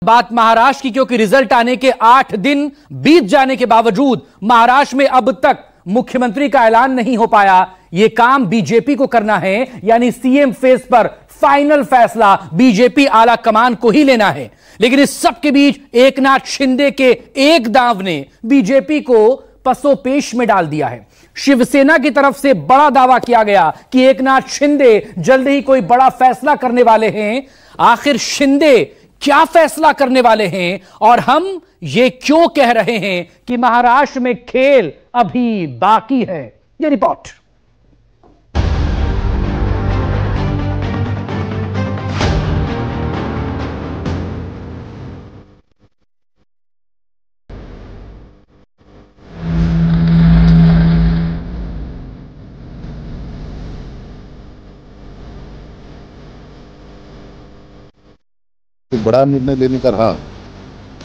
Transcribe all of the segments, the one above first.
बात महाराष्ट्र की, क्योंकि रिजल्ट आने के 8 दिन बीत जाने के बावजूद महाराष्ट्र में अब तक मुख्यमंत्री का ऐलान नहीं हो पाया। यह काम बीजेपी को करना है, यानी सीएम फेस पर फाइनल फैसला बीजेपी आला कमान को ही लेना है। लेकिन इस सब के बीच एकनाथ शिंदे के एक दांव ने बीजेपी को पसोपेश में डाल दिया है। शिवसेना की तरफ से बड़ा दावा किया गया कि एकनाथ शिंदे जल्द ही कोई बड़ा फैसला करने वाले हैं। आखिर शिंदे क्या फैसला करने वाले हैं और हम ये क्यों कह रहे हैं कि महाराष्ट्र में खेल अभी बाकी है? ये रिपोर्ट। बड़ा निर्णय लेने का रहा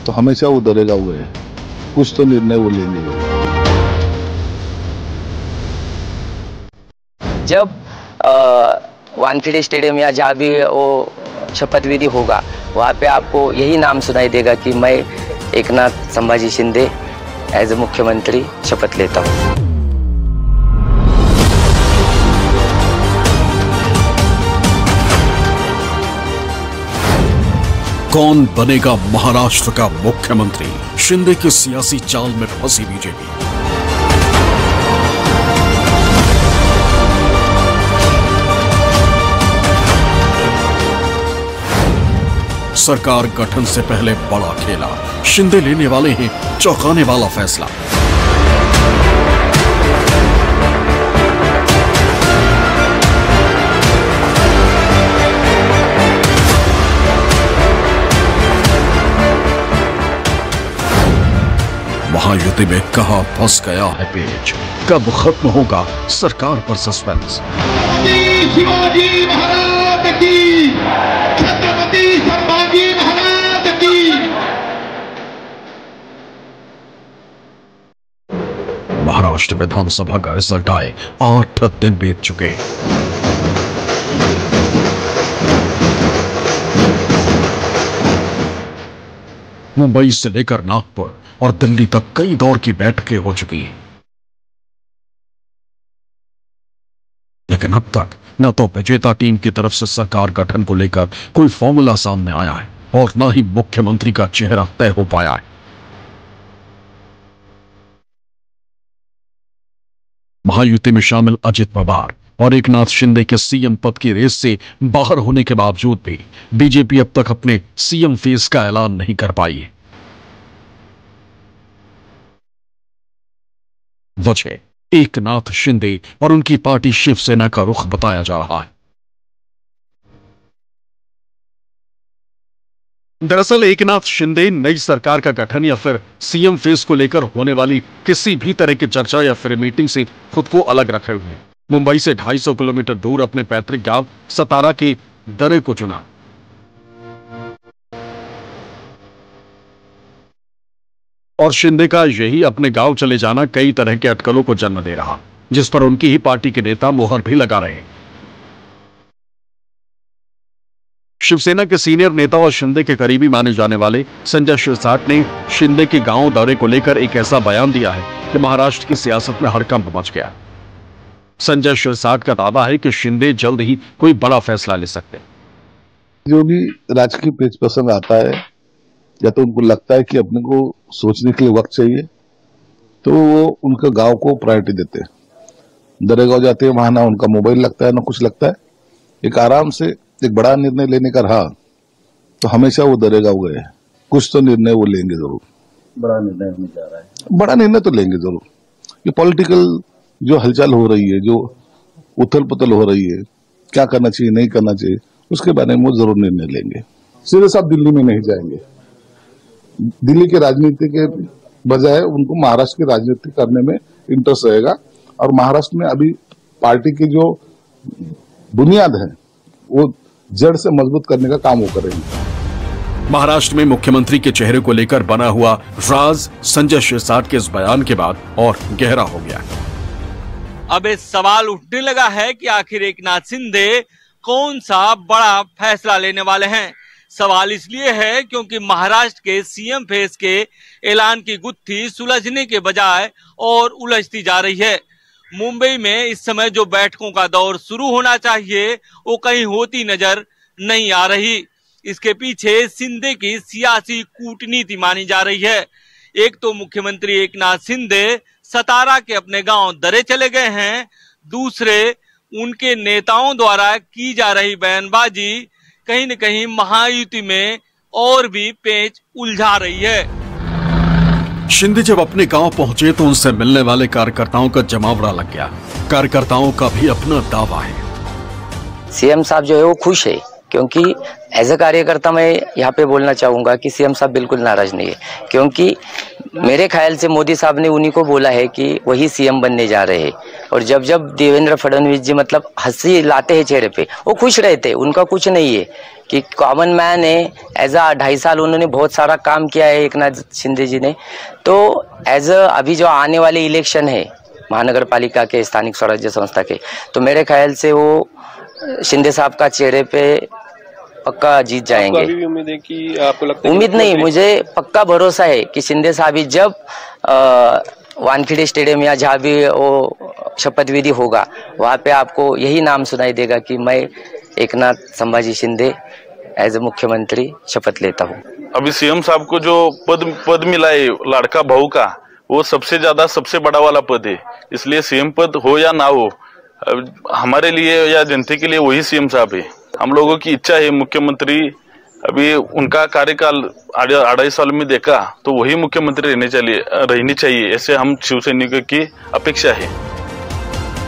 तो हमेशा वो डरेगा हुआ है, कुछ तो निर्णय वो लेंगे। जब वानखेड़े स्टेडियम या जहाँ भी वो शपथ विधि होगा, वहाँ पे आपको यही नाम सुनाई देगा कि मैं एकनाथ संभाजी शिंदे एज ए मुख्यमंत्री शपथ लेता हूँ। कौन बनेगा महाराष्ट्र का मुख्यमंत्री? शिंदे के सियासी चाल में फंसी बीजेपी। सरकार गठन से पहले बड़ा खेला, शिंदे लेने वाले हैं चौंकाने वाला फैसला। महायुति में कहां फंस गया है पेच? कब खत्म होगा सरकार पर सस्पेंस? शिवाजी महाराज की, छत्रपति संभाजी महाराज की। महाराष्ट्र विधानसभा का रिजल्ट आए 8 दिन बीत चुके। मुंबई से लेकर नागपुर और दिल्ली तक कई दौर की बैठकें हो चुकी हैं, लेकिन अब तक न तो विजेता टीम की तरफ से सरकार गठन को लेकर कोई फॉर्मूला सामने आया है और न ही मुख्यमंत्री का चेहरा तय हो पाया है। महायुति में शामिल अजित पवार और एकनाथ शिंदे के सीएम पद की रेस से बाहर होने के बावजूद भी बीजेपी अब तक अपने सीएम फेस का ऐलान नहीं कर पाई है। वजह एकनाथ शिंदे और उनकी पार्टी शिवसेना का रुख बताया जा रहा है। दरअसल एकनाथ शिंदे नई सरकार का गठन या फिर सीएम फेस को लेकर होने वाली किसी भी तरह की चर्चा या फिर मीटिंग से खुद को अलग रखे हुए हैं। मुंबई से 250 किलोमीटर दूर अपने पैतृक गांव सतारा के दरे को चुना। और शिंदे का यही अपने गांव चले जाना कई तरह के अटकलों को जन्म दे रहा, जिस पर उनकी ही पार्टी के नेता मोहर भी लगा रहे हैं। शिवसेना के सीनियर नेता और शिंदे के करीबी माने जाने वाले संजय शिरसाट ने शिंदे के गांव दौरे को लेकर एक ऐसा बयान दिया है कि महाराष्ट्र की सियासत में हड़कंप मच गया। संजय शिरसाट का दावा है कि शिंदे जल्द ही कोई बड़ा फैसला ले सकते हैं। जो भी राजकीय पेच पसंद आता है या तो उनको लगता है कि अपने को सोचने के लिए वक्त चाहिए, तो वो उनका गांव को प्रायोरिटी देते हैं। दरेगांव जाते हैं, वहां ना उनका मोबाइल लगता है ना कुछ लगता है। एक आराम से एक बड़ा निर्णय लेने का रहा तो हमेशा वो दरेगांव गए, कुछ तो निर्णय वो लेंगे जरूर। बड़ा निर्णय होने जा रहा है, बड़ा निर्णय तो लेंगे जरूर। ये पॉलिटिकल जो हलचल हो रही है, जो उथल पुथल हो रही है, क्या करना चाहिए नहीं करना चाहिए, उसके बारे में वो जरूर निर्णय लेंगे। सीधे साहब दिल्ली में नहीं जाएंगे। दिल्ली के राजनीति के बजाय उनको महाराष्ट्र की राजनीति करने में इंटरेस्ट रहेगा और महाराष्ट्र में अभी पार्टी की जो बुनियाद है वो जड़ से मजबूत करने का काम वो करेंगे। महाराष्ट्र में मुख्यमंत्री के चेहरे को लेकर बना हुआ राज संजय शिरसाट के इस बयान के बाद और गहरा हो गया। अब एक सवाल उठने लगा है कि आखिर एकनाथ शिंदे कौन सा बड़ा फैसला लेने वाले हैं। सवाल इसलिए है क्योंकि महाराष्ट्र के सीएम फेस के ऐलान की गुत्थी सुलझने के बजाय और उलझती जा रही है। मुंबई में इस समय जो बैठकों का दौर शुरू होना चाहिए वो कहीं होती नजर नहीं आ रही। इसके पीछे शिंदे की सियासी कूटनीति मानी जा रही है। एक तो मुख्यमंत्री एकनाथ शिंदे सतारा के अपने गांव दरे चले गए हैं, दूसरे उनके नेताओं द्वारा की जा रही बयानबाजी कहीं न कहीं महायुति में और भी पेच उलझा रही है। शिंदे जब अपने गांव पहुंचे तो उनसे मिलने वाले कार्यकर्ताओं का जमावड़ा लग गया। कार्यकर्ताओं का भी अपना दावा है। सीएम साहब जो है वो खुश है, क्योंकि एज ए कार्यकर्ता मैं यहाँ पे बोलना चाहूंगा कि सीएम साहब बिल्कुल नाराज नहीं है, क्योंकि मेरे ख्याल से मोदी साहब ने उन्हीं को बोला है कि वही सीएम बनने जा रहे हैं। और जब जब देवेंद्र फडणवीस जी मतलब हंसी लाते हैं चेहरे पे, वो खुश रहते, उनका कुछ नहीं है कि कॉमन मैन है। एज अ 2.5 साल उन्होंने बहुत सारा काम किया है एकनाथ शिंदे जी ने। तो एज अ अभी जो आने वाले इलेक्शन है महानगर पालिका के, स्थानिक स्वराज्य संस्था के, तो मेरे ख्याल से वो शिंदे साहब का चेहरे पे पक्का जीत जाएंगे। अभी भी उम्मीद है कि आपको लगता है? उम्मीद नहीं, मुझे पक्का भरोसा है कि शिंदे साहब ही जब वानखेड़े स्टेडियम या जहाँ भी वो शपथ विधि होगा वहाँ पे आपको यही नाम सुनाई देगा कि मैं एकनाथ संभाजी शिंदे एज ए मुख्यमंत्री शपथ लेता हूँ। अभी सीएम साहब को जो पद मिला है लाड़का बहू का, वो सबसे ज्यादा सबसे बड़ा वाला पद है। इसलिए सीएम पद हो या ना हो, हमारे लिए या जनता के लिए वही सीएम साहब है। हम लोगों की इच्छा है मुख्यमंत्री, अभी उनका कार्यकाल 2.5 साल में देखा तो वही मुख्यमंत्री रहनी चाहिए, ऐसे हम शिवसैनिकों की अपेक्षा है।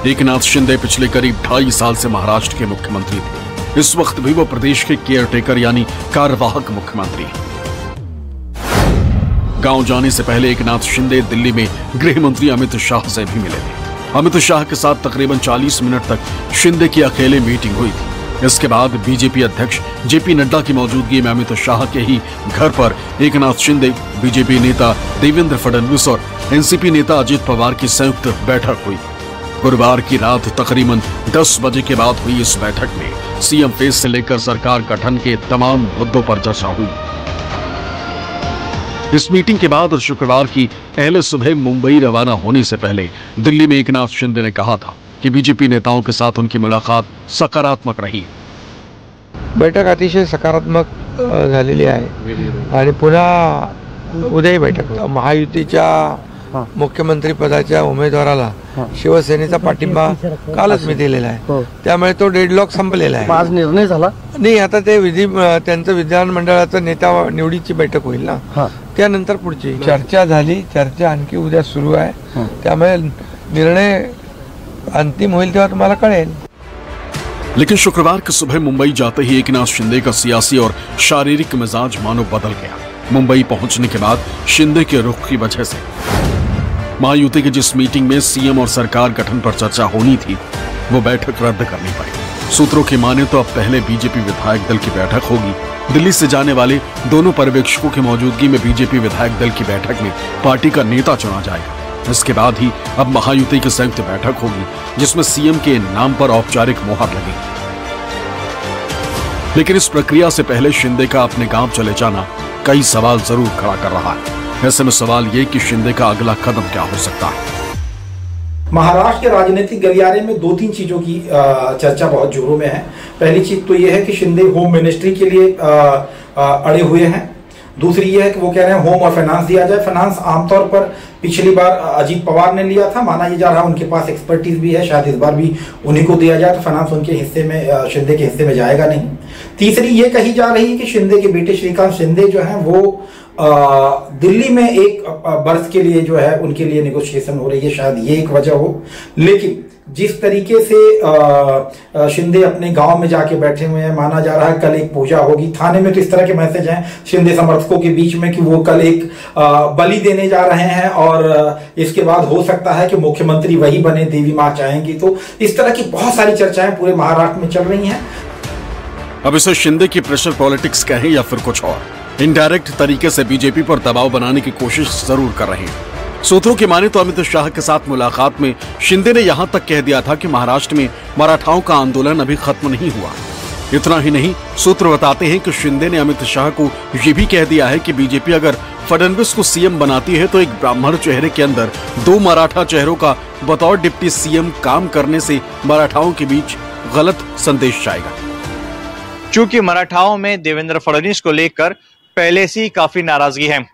एकनाथ शिंदे पिछले करीब 2.5 साल से महाराष्ट्र के मुख्यमंत्री थे। इस वक्त भी वो प्रदेश के केयरटेकर यानी कार्यवाहक मुख्यमंत्री। गांव जाने से पहले एकनाथ शिंदे दिल्ली में गृह मंत्री अमित शाह से भी मिले थे। अमित शाह के साथ तकरीबन 40 मिनट तक शिंदे की अकेले मीटिंग हुई थी। इसके बाद बीजेपी अध्यक्ष जेपी नड्डा की मौजूदगी में अमित शाह के ही घर पर एकनाथ शिंदे, बीजेपी नेता देवेंद्र फडणवीस और एनसीपी नेता अजित पवार की संयुक्त बैठक हुई। गुरुवार की रात तकरीबन 10 बजे के बाद हुई इस बैठक में सीएम फेस से लेकर सरकार गठन के तमाम मुद्दों पर चर्चा हुई। इस मीटिंग के बाद शुक्रवार की पहले सुबह मुंबई रवाना होने से पहले दिल्ली में एकनाथ शिंदे ने कहा था कि बीजेपी नेताओं के साथ उनकी मुलाकात सकारात्मक रही। बैठक अतिशय सकारात्मक झालेली आहे आणि पुन्हा उद्याही बैठक महायुतीच्या मुख्यमंत्री पदाच्या उमेदवाराला शिवसेनेचा पाठिंबा कालच मी दिलेला आहे, त्यामुळे तो डेडलॉक संपलेला आहे। आज निर्णय झाला नाही, आता ते त्यांचं विधानमंडळाचं नेता निवडीची बैठक होईल ना, त्यानंतर पुढची चर्चा झाली। चर्चा आणखी उद्या सुरू आहे, त्यामुळे निर्णय अंतिम होईल तेव्हा तुम्हाला कळेल। लेकिन शुक्रवार की सुबह मुंबई जाते ही एकनाथ शिंदे का सियासी और शारीरिक मिजाज मानो बदल गया। मुंबई पहुंचने के बाद शिंदे के रुख की वजह से महायुति की जिस मीटिंग में सीएम और सरकार गठन पर चर्चा होनी थी वो बैठक रद्द करनी पड़ी। सूत्रों की माने तो अब पहले बीजेपी विधायक दल की बैठक होगी। दिल्ली से जाने वाले दोनों पर्यवेक्षकों की मौजूदगी में बीजेपी विधायक दल की बैठक में पार्टी का नेता चुना जाएगा। इसके बाद ही अब महायुति की संयुक्त बैठक होगी जिसमें सीएम के नाम पर औपचारिक मोहर लगेगी। लेकिन इस प्रक्रिया से पहले शिंदे का अपने गांव चले जाना कई सवाल जरूर खड़ा कर रहा है। ऐसे में सवाल ये कि शिंदे का अगला कदम क्या हो सकता है। महाराष्ट्र के राजनीतिक गलियारे में 2-3 चीजों की चर्चा बहुत जोरों में है। पहली चीज तो यह है कि शिंदे होम मिनिस्ट्री के लिए अड़े हुए हैं। दूसरी यह है कि वो कह रहे हैं होम और फाइनेंस दिया जाए। फाइनेंस आमतौर पर पिछली बार अजीत पवार ने लिया था, माना ये जा रहा है उनके पास एक्सपर्टीज भी है, शायद इस बार भी उन्हीं को दिया जाए, तो फाइनेंस उनके हिस्से में, शिंदे के हिस्से में जाएगा नहीं। तीसरी ये कही जा रही है कि शिंदे के बेटे श्रीकांत शिंदे जो है वो दिल्ली में एक बर्स के लिए जो है उनके लिए नेगोशिएशन हो रही है, शायद ये एक वजह हो। लेकिन जिस तरीके से शिंदे अपने गांव में जाके बैठे हुए हैं, माना जा रहा है कल एक पूजा होगी। थाने में तो इस तरह के मैसेज हैं शिंदे समर्थकों के बीच में कि वो कल एक बलि देने जा रहे हैं और इसके बाद हो सकता है कि मुख्यमंत्री वही बने, देवी मां चाहेंगी। तो इस तरह की बहुत सारी चर्चाएं पूरे महाराष्ट्र में चल रही हैं। अब इसे शिंदे की प्रेशर पॉलिटिक्स कहें या फिर कुछ और, इनडायरेक्ट तरीके से बीजेपी पर दबाव बनाने की कोशिश जरूर कर रहे हैं। सूत्रों की माने तो अमित शाह के साथ मुलाकात में शिंदे ने यहां तक कह दिया था कि महाराष्ट्र में मराठाओं का आंदोलन अभी खत्म नहीं हुआ। इतना ही नहीं, सूत्र बताते हैं कि शिंदे ने अमित शाह को ये भी कह दिया है कि बीजेपी अगर फडणवीस को सीएम बनाती है तो एक ब्राह्मण चेहरे के अंदर 2 मराठा चेहरों का बतौर डिप्टी सीएम काम करने से मराठाओं के बीच गलत संदेश जाएगा। चूंकि मराठाओं में देवेंद्र फडणवीस को लेकर पहले से ही काफी नाराजगी है,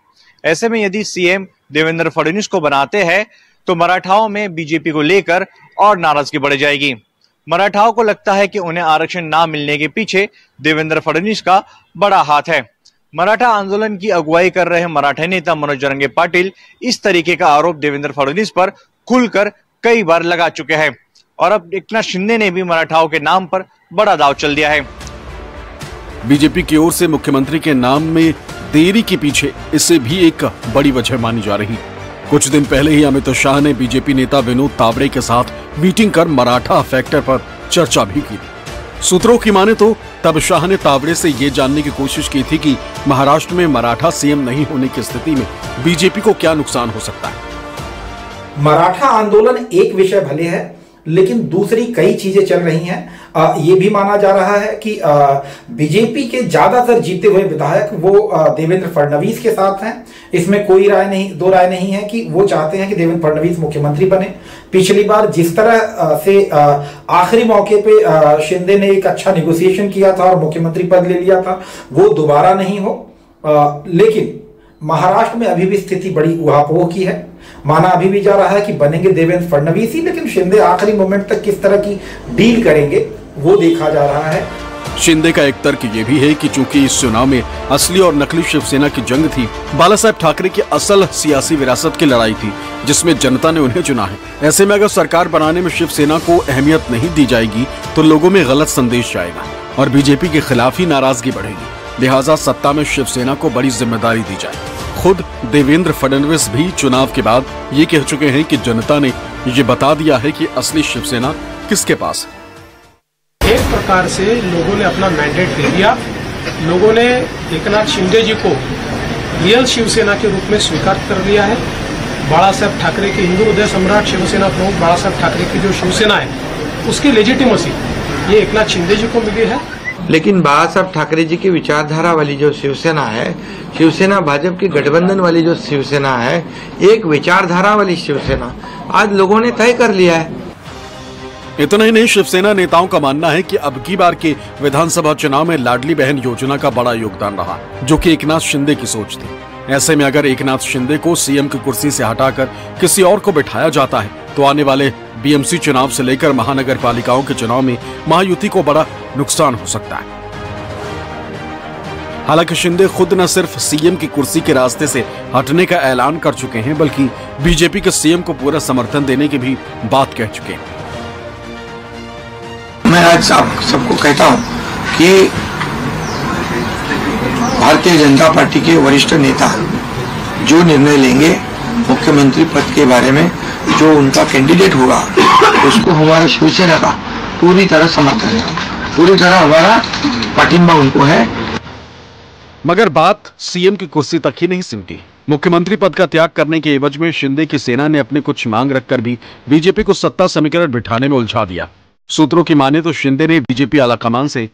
ऐसे में यदि सीएम देवेंद्र फडणवीस को बनाते हैं तो मराठाओं में बीजेपी को लेकर और नाराजगी बढ़ जाएगी। मराठाओं को लगता है कि उन्हें आरक्षण ना मिलने के पीछे देवेंद्र फडणवीस का बड़ा हाथ है। मराठा आंदोलन की अगुवाई कर रहे मराठा नेता मनोज जरंगे पाटिल इस तरीके का आरोप देवेंद्र फडणवीस पर खुलकर कई बार लगा चुके हैं और अब एकनाथ शिंदे ने भी मराठाओं के नाम पर बड़ा दांव चल दिया है। बीजेपी की ओर से मुख्यमंत्री के नाम में देरी के पीछे इससे भी एक बड़ी वजह मानी जा रही। कुछ दिन पहले ही अमित शाह ने बीजेपी नेता विनोद तावड़े के साथ मीटिंग कर मराठा फैक्टर पर चर्चा भी की थी। सूत्रों की माने तो तब शाह ने तावड़े से ये जानने की कोशिश की थी कि महाराष्ट्र में मराठा सीएम नहीं होने की स्थिति में बीजेपी को क्या नुकसान हो सकता है। मराठा आंदोलन एक विषय भले है, लेकिन दूसरी कई चीजें चल रही हैं। ये भी माना जा रहा है कि बीजेपी के ज्यादातर जीते हुए विधायक वो देवेंद्र फडणवीस के साथ हैं। इसमें कोई दो राय नहीं है कि वो चाहते हैं कि देवेंद्र फडणवीस मुख्यमंत्री बने। पिछली बार जिस तरह से आखिरी मौके पे शिंदे ने एक अच्छा नेगोशिएशन किया था और मुख्यमंत्री पद ले लिया था, वो दोबारा नहीं हो। लेकिन महाराष्ट्र में अभी भी स्थिति बड़ी उहापोह की है। माना अभी भी जा रहा है कि बनेंगे देवेंद्र फडणवीस ही, लेकिन शिंदे आखिरी मोमेंट तक किस तरह की डील करेंगे वो देखा जा रहा है। शिंदे का एक तर्क ये भी है कि चूंकि इस चुनाव में असली और नकली शिवसेना की जंग थी, बालासाहेब ठाकरे की असल सियासी विरासत की लड़ाई थी जिसमें जनता ने उन्हें चुना है। ऐसे में अगर सरकार बनाने में शिवसेना को अहमियत नहीं दी जाएगी तो लोगों में गलत संदेश जाएगा और बीजेपी के खिलाफ ही नाराजगी बढ़ेगी। लिहाजा सत्ता में शिवसेना को बड़ी जिम्मेदारी दी जाए। खुद देवेंद्र फडणवीस भी चुनाव के बाद ये कह चुके हैं कि जनता ने ये बता दिया है कि असली शिवसेना किसके पास है। एक प्रकार से लोगों ने अपना मैंडेट दे दिया। लोगों ने एकनाथ शिंदे जी को रियल शिवसेना के रूप में स्वीकार कर लिया है। बाला साहब ठाकरे के हिंदू हृदय सम्राट शिवसेना प्रमुख बाला साहब ठाकरे की जो शिवसेना है उसकी लेजिटिमेसी ये एकनाथ शिंदे जी को मिली है। लेकिन बाला साहब ठाकरे जी की विचारधारा वाली जो शिवसेना है, शिवसेना भाजपा की गठबंधन वाली जो शिवसेना है, एक विचारधारा वाली शिवसेना आज लोगों ने तय कर लिया है। इतना ही नहीं, शिवसेना नेताओं का मानना है कि अब की बार के विधानसभा चुनाव में लाडली बहन योजना का बड़ा योगदान रहा, जो कि एकनाथ शिंदे की सोच थी। ऐसे में अगर एकनाथ शिंदे को सीएम की कुर्सी से हटाकर किसी और को बिठाया जाता है तो आने वाले बीएमसी चुनाव से लेकर महानगर पालिकाओं के चुनाव में महायुति को बड़ा नुकसान हो सकता है। हालांकि शिंदे खुद न सिर्फ सीएम की कुर्सी के रास्ते से हटने का ऐलान कर चुके हैं, बल्कि बीजेपी के सीएम को पूरा समर्थन देने की भी बात कह चुके हैं। मैं आज आप सबको कहता हूं कि भारतीय जनता पार्टी के वरिष्ठ नेता जो निर्णय लेंगे मुख्यमंत्री पद के बारे में, जो उनका कैंडिडेट होगा उसको हमारा शिवसेना का पूरी तरह समर्थन है, पूरी तरह हमारा पाठिंबा उनको है। मगर बात सीएम की कुर्सी तक ही नहीं सिमटी। मुख्यमंत्री पद का त्याग करने के एवज में शिंदे की सेना ने अपनी कुछ मांग रखकर भी बीजेपी को सत्ता समीकरण बिठाने में उलझा दिया। सूत्रों की माने तो शिंदे ने बीजेपी आलाकमान से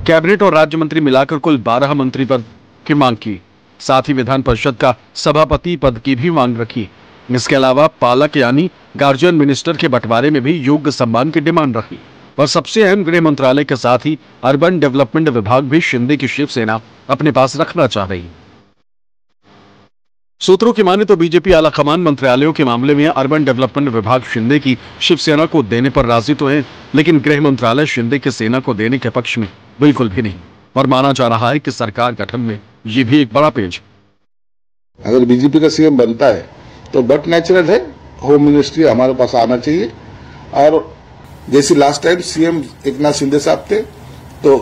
कैबिनेट और राज्य मंत्री मिलाकर कुल 12 मंत्री पद की मांग की। साथ ही विधान परिषद का सभापति पद की भी मांग रखी। इसके अलावा पालक यानी गार्जियन मिनिस्टर के बंटवारे में भी योग्य सम्मान की डिमांड रखी। और सबसे अहम गृह मंत्रालय के साथ ही अर्बन डेवलपमेंट विभाग भी शिंदे की शिवसेना अपने पास रखना चाह रही। सूत्रों की माने तो बीजेपी आलाकमान मंत्रालयों के मामले में अर्बन डेवलपमेंट विभाग शिंदे की शिवसेना को देने पर राजी तो है, लेकिन गृह मंत्रालय शिंदे की सेना को देने के पक्ष में बिल्कुल भी नहीं। और माना जा रहा है कि सरकार गठन में ये भी एक बड़ा पेच। अगर बीजेपी का सीएम बनता है तो बट नेचुरल है होम मिनिस्ट्री हमारे पास आना चाहिए। और जैसे last time CM Eknath Shinde साहब थे तो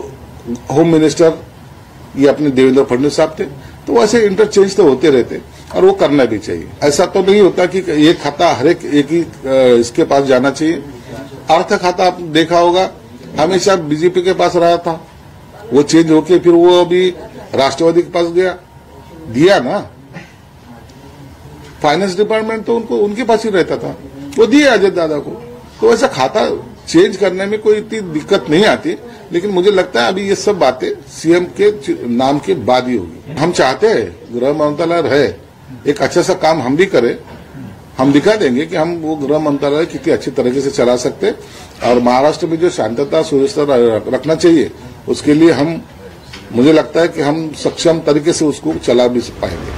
होम मिनिस्टर ये अपने देवेंद्र फडणवीस साहब थे, तो वैसे इंटरचेंज तो होते रहते और वो करना भी चाहिए। ऐसा तो नहीं होता कि ये खाता हर एक ही इसके पास जाना चाहिए। अर्थ खाता आप देखा होगा हमेशा बीजेपी के पास रहा था, वो चेंज होके फिर वो अभी राष्ट्रवादी के पास गया, दिया ना। फाइनेंस डिपार्टमेंट तो उनके पास ही रहता था, वो दिए अजय दादा को। तो ऐसा खाता चेंज करने में कोई इतनी दिक्कत नहीं आती। लेकिन मुझे लगता है अभी ये सब बातें सीएम के नाम के बाद ही होगी। हम चाहते हैं गृह मंत्रालय रहे, एक अच्छा सा काम हम भी करें, हम दिखा देंगे कि हम वो गृह मंत्रालय कितनी अच्छी तरीके से चला सकते, और महाराष्ट्र में जो शांतता सुव्यवस्था रखना चाहिए उसके लिए हम, मुझे लगता है कि हम सक्षम तरीके से उसको चला भी पाएंगे।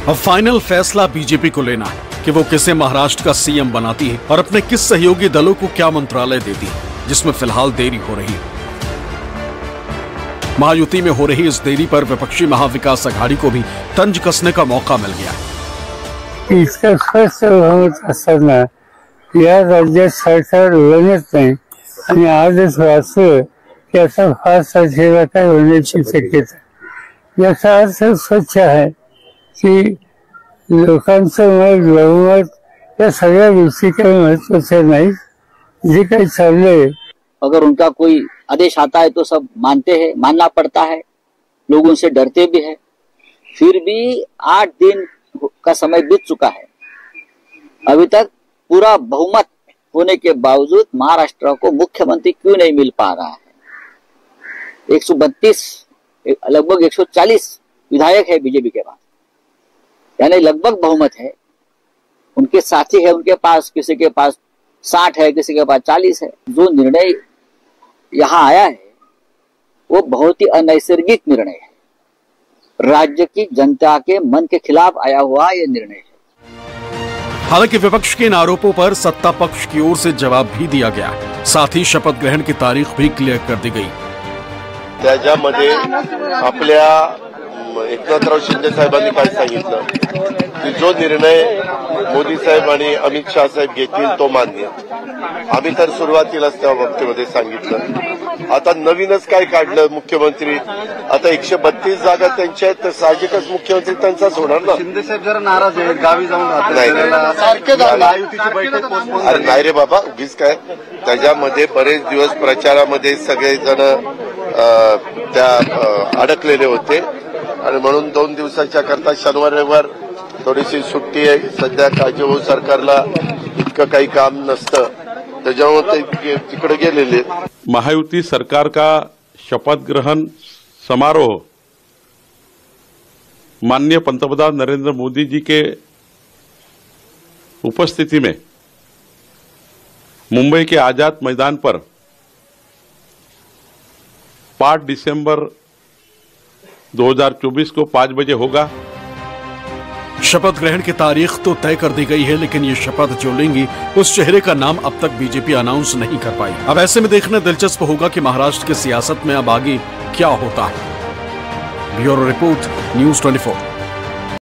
अब फाइनल फैसला बीजेपी को लेना है कि वो किसे महाराष्ट्र का सीएम बनाती है और अपने किस सहयोगी दलों को क्या मंत्रालय देती है, जिसमें फिलहाल देरी हो रही है। महायुति में हो रही इस देरी पर विपक्षी महाविकास आघाड़ी को भी तंज कसने का मौका मिल गया है। इसका खर्च असरना या राज्यात सरकार बनत नाही आणि आजच वाचलं की असा फारसा चेहरा काय होण्याची शक्यता। याचा अर्थ स्वच्छ आहे की लोकांचं मत बहुमत या सगळ्या गोष्टी काही महत्वाच्या नाही, जे काही चाललंय। अगर उनका कोई आदेश आता है तो सब मानते हैं, मानना पड़ता है, लोग उनसे डरते भी है। फिर भी 8 दिन का समय बीत चुका है, अभी तक पूरा बहुमत होने के बावजूद महाराष्ट्र को मुख्यमंत्री क्यों नहीं मिल पा रहा है। 132 लगभग 140 विधायक है बीजेपी के पास, यानी लगभग बहुमत है। उनके साथी है उनके पास, किसी के पास 60 है, किसी के पास 40 है। जो निर्णय यहाँ आया है वो बहुत ही अनैसर्गिक निर्णय है, राज्य की जनता के मन के खिलाफ आया हुआ ये निर्णय है। हालांकि विपक्ष के इन आरोपों पर सत्ता पक्ष की ओर से जवाब भी दिया गया, साथ ही शपथ ग्रहण की तारीख भी क्लियर कर दी गई। त्याच्यामध्ये आपल्या एकनाथराव शिंदे साहेबांनी काय सांगितलं की जो निर्णय मोदी साहेब आणि अमित शाह साहेब घेतील तो मान्य। आम्ही तर सुरुवातीलाच त्या बाबतीमध्ये सांगितलं। आता नवीनच काय काढलं मुख्यमंत्री, आता 132 जागा त्यांच्या आहेत तर साहजिकच मुख्यमंत्री त्यांचाच होणार ना। शिंदे साहेब जरा नाराज आहेत, गावी जाऊन अरे नाही रे बाबा, उगीच काय, त्याच्यामध्ये बरेच दिवस प्रचारामध्ये सगळेजण त्या अडकलेले होते आणि म्हणून 2 दिवसाच्या करता शनिवार रविवार थोडीशी सुट्टी आहे। सध्या काळजीभाऊ सरकारला इतकं काही काम नसतं, त्याच्यामुळे ते तिकडे गेलेले। महायुति सरकार का शपथ ग्रहण समारोह माननीय पंतप्रधान नरेंद्र मोदी जी के उपस्थिति में मुंबई के आजाद मैदान पर 5 दिसंबर 2024 को 5 बजे होगा। शपथ ग्रहण की तारीख तो तय कर दी गई है, लेकिन ये शपथ जो लेंगी उस चेहरे का नाम अब तक बीजेपी अनाउंस नहीं कर पाई। अब ऐसे में देखना दिलचस्प होगा कि महाराष्ट्र की सियासत में अब आगे क्या होता है। Bureau report, news 24।